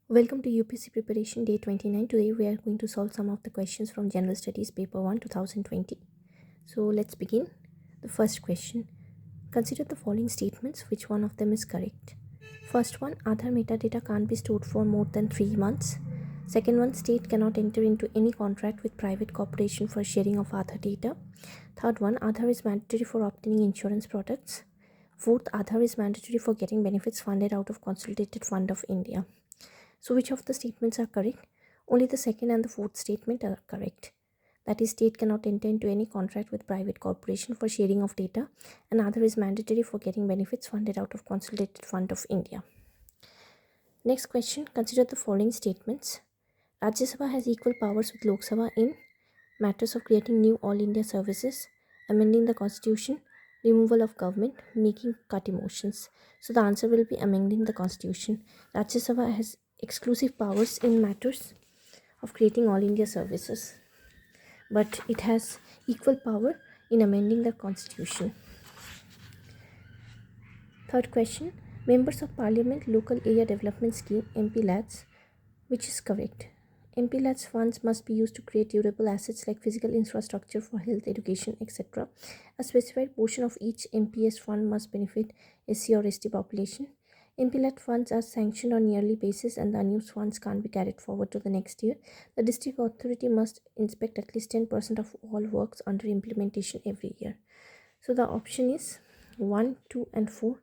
Welcome to UPSC Preparation Day 29. Today we are going to solve some of the questions from General Studies Paper 1 2020. So let's begin. The first question. Consider the following statements. Which one of them is correct? First one, Aadhaar metadata can't be stored for more than 3 months. Second one, state cannot enter into any contract with private corporation for sharing of Aadhaar data. Third one, Aadhaar is mandatory for obtaining insurance products. Fourth, Aadhaar is mandatory for getting benefits funded out of Consolidated Fund of India. So which of the statements are correct? Only the second and the fourth statement are correct. That is, state cannot enter into any contract with private corporation for sharing of data, and Aadhaar is mandatory for getting benefits funded out of Consolidated Fund of India. Next question, consider the following statements. Rajya Sabha has equal powers with Lok Sabha in matters of creating new All India services, amending the constitution, removal of government, making cut emotions. So the answer will be amending the constitution. Rajya Sabha has exclusive powers in matters of creating All India services, but it has equal power in amending the constitution. Third question, Members of Parliament Local Area Development Scheme MPLADS, which is correct? MPLADS funds must be used to create durable assets like physical infrastructure for health, education, etc. A specified portion of each MPS fund must benefit SC or ST population. MPLAD funds are sanctioned on yearly basis and the unused funds can't be carried forward to the next year. The district authority must inspect at least 10% of all works under implementation every year. So the option is 1, 2 and 4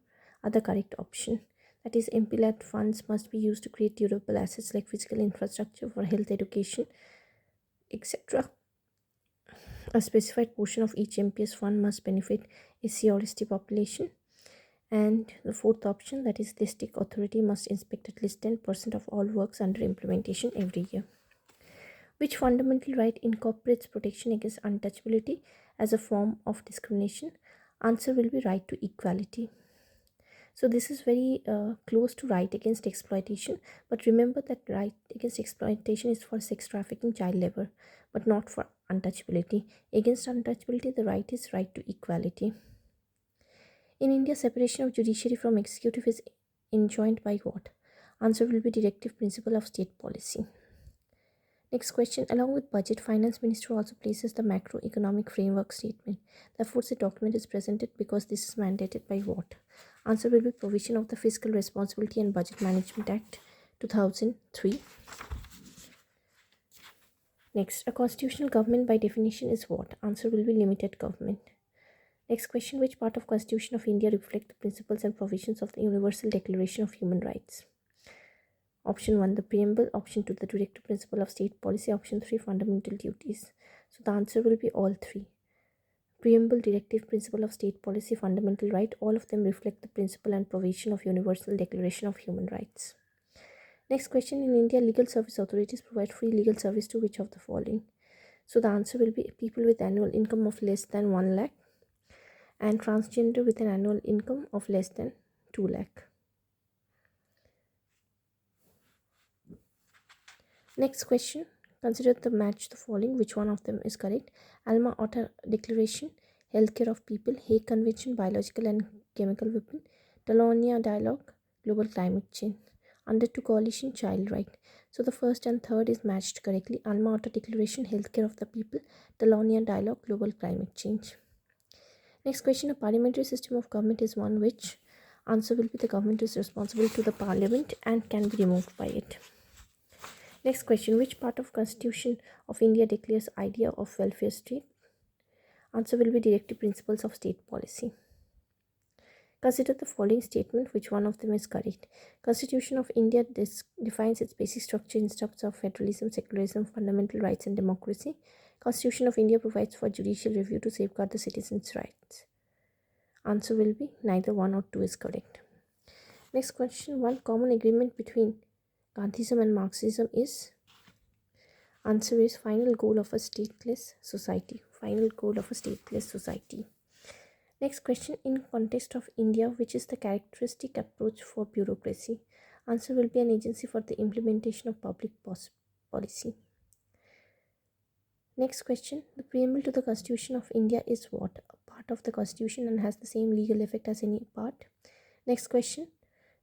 are the correct option. That is, MPLAD funds must be used to create durable assets like physical infrastructure for health, education, etc. A specified portion of each MPS fund must benefit SC or ST population. And the fourth option, that is, district authority must inspect at least 10% of all works under implementation every year. Which fundamental right incorporates protection against untouchability as a form of discrimination? Answer will be right to equality. So this is very close to right against exploitation, but remember that right against exploitation is for sex trafficking, child labor, but not for untouchability. Against untouchability, the right is right to equality. In India, separation of judiciary from executive is enjoined by what? Answer will be directive principle of state policy. Next question, along with budget, finance minister also places the macroeconomic framework statement. Therefore, the document is presented because this is mandated by what? Answer will be provision of the Fiscal Responsibility and Budget Management Act 2003. Next, a constitutional government by definition is what? Answer will be limited government. Next question, which part of Constitution of India reflect the principles and provisions of the Universal Declaration of Human Rights? Option 1, the preamble. Option 2, the directive principle of state policy. Option 3, fundamental duties. So the answer will be all three. Preamble, directive principle of state policy, fundamental right, all of them reflect the principle and provision of Universal Declaration of Human Rights. Next question, in India, legal service authorities provide free legal service to which of the following? So the answer will be people with annual income of less than 1 lakh and transgender with an annual income of less than 2 lakh. Next question, consider the match the following. Which one of them is correct? Alma Ata Declaration, Healthcare of People, Hague Convention, Biological and Chemical Weapon, Talonia Dialogue, Global Climate Change. Undertook Coalition, Child Right. So the first and third is matched correctly. Alma Ata Declaration, Healthcare of the People, Talonia Dialogue, Global Climate Change. Next question, a parliamentary system of government is one which? Answer will be the government is responsible to the parliament and can be removed by it. Next question, which part of Constitution of India declares idea of welfare state? Answer will be directive principles of state policy. Consider the following statement, which one of them is correct? Constitution of India defines its basic structure in terms of federalism, secularism, fundamental rights and democracy. Constitution of India provides for judicial review to safeguard the citizens' rights. Answer will be neither 1 or 2 is correct. Next question, one common agreement between Gandhism and Marxism is? Answer is final goal of a stateless society. Final goal of a stateless society. Next question, in context of India, which is the characteristic approach for bureaucracy? Answer will be an agency for the implementation of public policy. Next question, the preamble to the Constitution of India is what? A part of the Constitution and has the same legal effect as any part. Next question,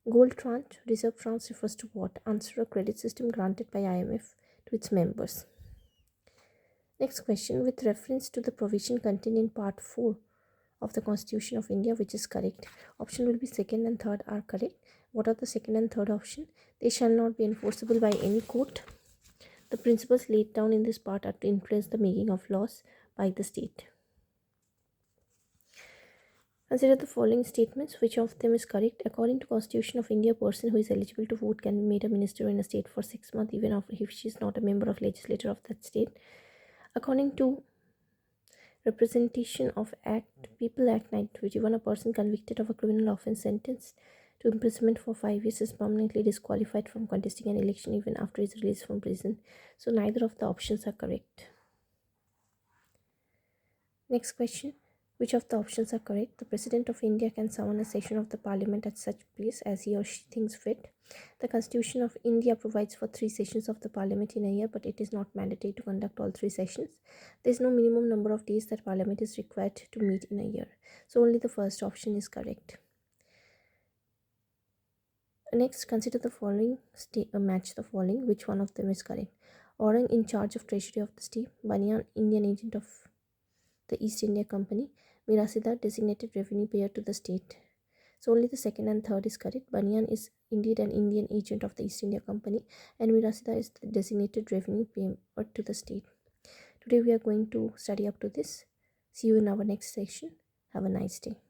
Gold tranche, reserve tranche refers to what? Answer: a credit system granted by IMF to its members. Next question, with reference to the provision contained in Part 4 of the Constitution of India, which is correct? Option will be second and third are correct. What are the second and third option? They shall not be enforceable by any court. The principles laid down in this part are to influence the making of laws by the state. Consider the following statements. Which of them is correct? According to Constitution of India, a person who is eligible to vote can be made a minister in a state for 6 months even if she is not a member of legislature of that state. According to Representation of Act, People Act 1921, a person convicted of a criminal offence sentenced to imprisonment for 5 years is permanently disqualified from contesting an election even after his release from prison. So neither of the options are correct. Next question. Which of the options are correct? The President of India can summon a session of the Parliament at such place as he or she thinks fit. The Constitution of India provides for 3 sessions of the Parliament in a year, but it is not mandatory to conduct all 3 sessions. There is no minimum number of days that Parliament is required to meet in a year. So only the first option is correct. Next, consider the following, match the following. Which one of them is correct? Orang in charge of Treasury of the state, Banyan Indian agent of the East India Company, Mirasida designated revenue payer to the state. So only the second and third is correct. Banyan is indeed an Indian agent of the East India Company, and Mirasida is the designated revenue payer to the state. Today we are going to study up to this. See you in our next session. Have a nice day.